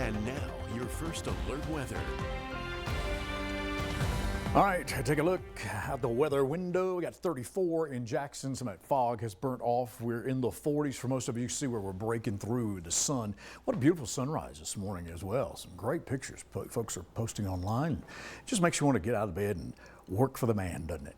And now, your first alert weather. All right, take a look out the weather window. We got 34 in Jackson. Some of that fog has burnt off. We're in the 40s for most of you. See where we're breaking through the sun. What a beautiful sunrise this morning as well. Some great pictures folks are posting online. Just makes you want to get out of bed and work for the man, doesn't it?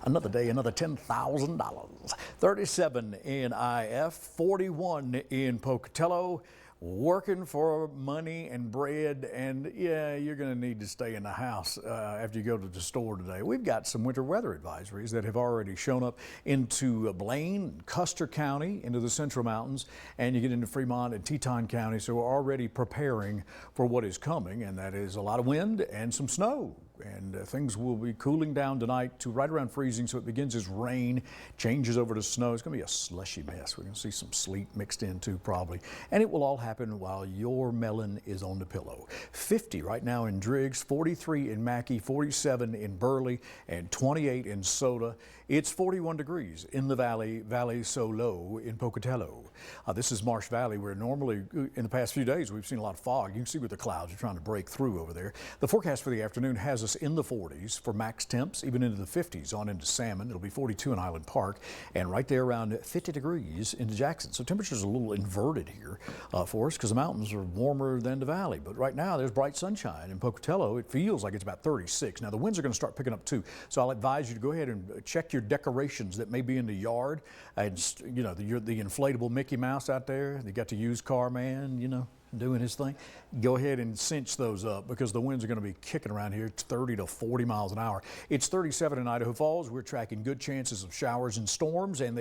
Another day, another $10,000. 37 in IF, 41 in Pocatello. Working for money and bread, and yeah, you're going to need to stay in the house after you go to the store today. We've got some winter weather advisories that have already shown up into Blaine, Custer County, into the Central Mountains, and you get into Fremont and Teton County. So we're already preparing for what is coming, and that is a lot of wind and some snow. And things will be cooling down tonight to right around freezing, so it begins as rain, changes over to snow. It's going to be a slushy mess. We're going to see some sleet mixed in too, probably. And it will all happen while your melon is on the pillow. 50 right now in Driggs, 43 in Mackey, 47 in Burley, and 28 in Soda. It's 41 degrees in the valley so low in Pocatello. This is Marsh Valley, where normally in the past few days we've seen a lot of fog. You can see where the clouds are trying to break through over there. The forecast for the afternoon has us in the 40s for max temps, even into the 50s on into Salmon. It'll be 42 in Island Park, and right there around 50 degrees into Jackson. So temperatures are a little inverted here for us because the mountains are warmer than the valley. But right now there's bright sunshine. In Pocatello, it feels like it's about 36. Now the winds are going to start picking up too. So I'll advise you to go ahead and check your decorations that may be in the yard. And you know, the inflatable Mickey Mouse out there. You got the used car man, you know, doing his thing. Go ahead and cinch those up because the winds are going to be kicking around here 30 to 40 miles an hour. It's 37 in Idaho Falls. We're tracking good chances of showers and storms, and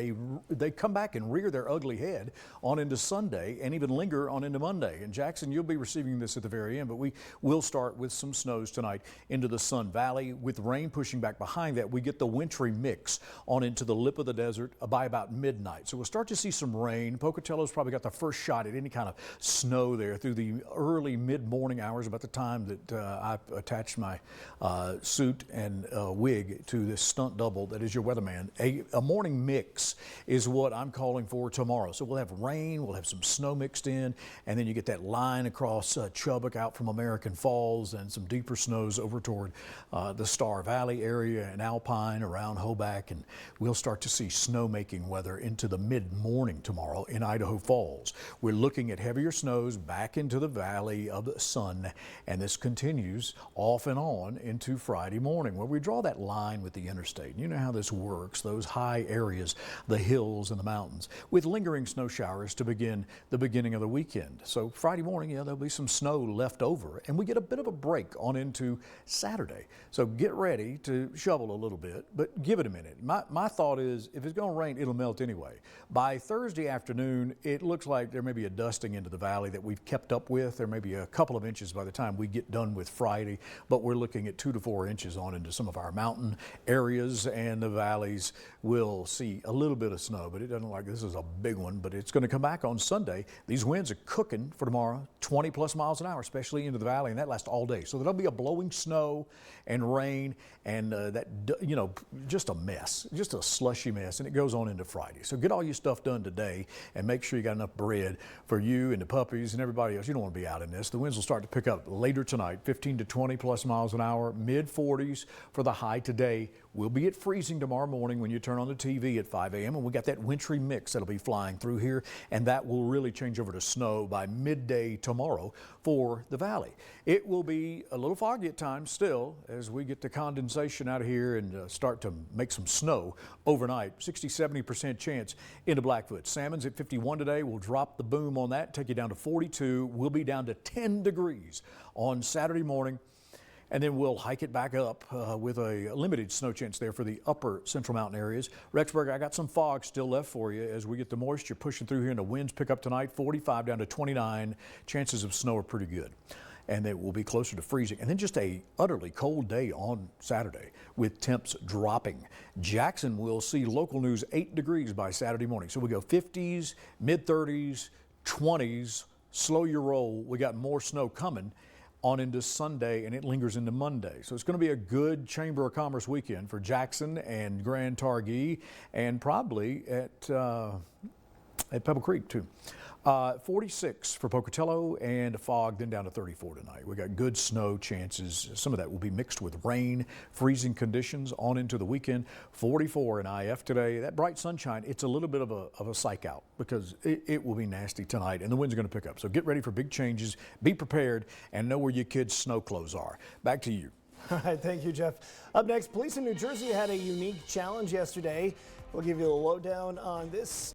they come back and rear their ugly head on into Sunday and even linger on into Monday. In Jackson, you'll be receiving this at the very end, but we will start with some snows tonight into the Sun Valley with rain pushing back behind that. We get the wintry mix on into the lip of the desert by about midnight. So we'll start to see some rain. Pocatello's probably got the first shot at any kind of snow there through the early mid-morning hours, about the time that I attached my suit and wig to this stunt double that is your weatherman. A morning mix is what I'm calling for tomorrow. So we'll have rain, we'll have some snow mixed in, and then you get that line across Chubbuck out from American Falls, and some deeper snows over toward the Star Valley area and Alpine around Hoback, and we'll start to see snow-making weather into the mid-morning tomorrow in Idaho Falls. We're looking at heavier snows back into the Valley of the Sun, and this continues off and on into Friday morning, where we draw that line with the interstate. You know how this works, those high areas, the hills and the mountains, with lingering snow showers to begin the beginning of the weekend. So Friday morning, yeah, there'll be some snow left over, and we get a bit of a break on into Saturday. So get ready to shovel a little bit, but give it a minute. My thought is, if it's going to rain, it'll melt anyway. By Thursday afternoon, it looks like there may be a dusting into the valley that we've kept up with. There may be a couple of inches by the time we get done with Friday, but we're looking at 2 to 4 inches on into some of our mountain areas, and the valleys will see a little bit of snow, but it doesn't look like this is a big one, but it's going to come back on Sunday. These winds are cooking for tomorrow, 20 plus miles an hour, especially into the valley, and that lasts all day. So there'll be a blowing snow and rain, and you know, just a mess, just a slushy mess, and it goes on into Friday. So get all your stuff done today and make sure you got enough bread for you and the puppies and everybody else. You don't want to be out in this. The winds will start to pick up later tonight, 15 to 20 plus miles an hour, mid 40s for the high today. We'll be at freezing tomorrow morning when you turn on the TV at 5 a.m. and we got that wintry mix that'll be flying through here, and that will really change over to snow by midday tomorrow for the valley. It will be a little foggy at times still as we get the condensation out of here and start to make some snow overnight. 60-70% chance into Blackfoot. Salmon's at 51 today. We'll drop the boom on that, take you down to 42. We'll be down to 10 degrees on Saturday morning. And then we'll hike it back up with a limited snow chance there for the upper Central Mountain areas. Rexburg, I got some fog still left for you as we get the moisture pushing through here, and the winds pick up tonight, 45 down to 29. Chances of snow are pretty good, and it will be closer to freezing. And then just a utterly cold day on Saturday with temps dropping. Jackson will see local news 8 degrees by Saturday morning. So we go 50s, mid 30s, 20s, slow your roll. We got more snow coming on into Sunday, and it lingers into Monday. So it's going to be a good Chamber of Commerce weekend for Jackson and Grand Targhee, and probably at Pebble Creek too. 46 for Pocatello and fog, then down to 34 tonight. We got good snow chances. Some of that will be mixed with rain, freezing conditions on into the weekend. 44 in IF today. That bright sunshine, it's a little bit of a psych out because it will be nasty tonight and the winds are going to pick up. So get ready for big changes, be prepared, and know where your kids' snow clothes are. Back to you. All right, thank you, Jeff. Up next, police in New Jersey had a unique challenge yesterday. We'll give you a lowdown on this.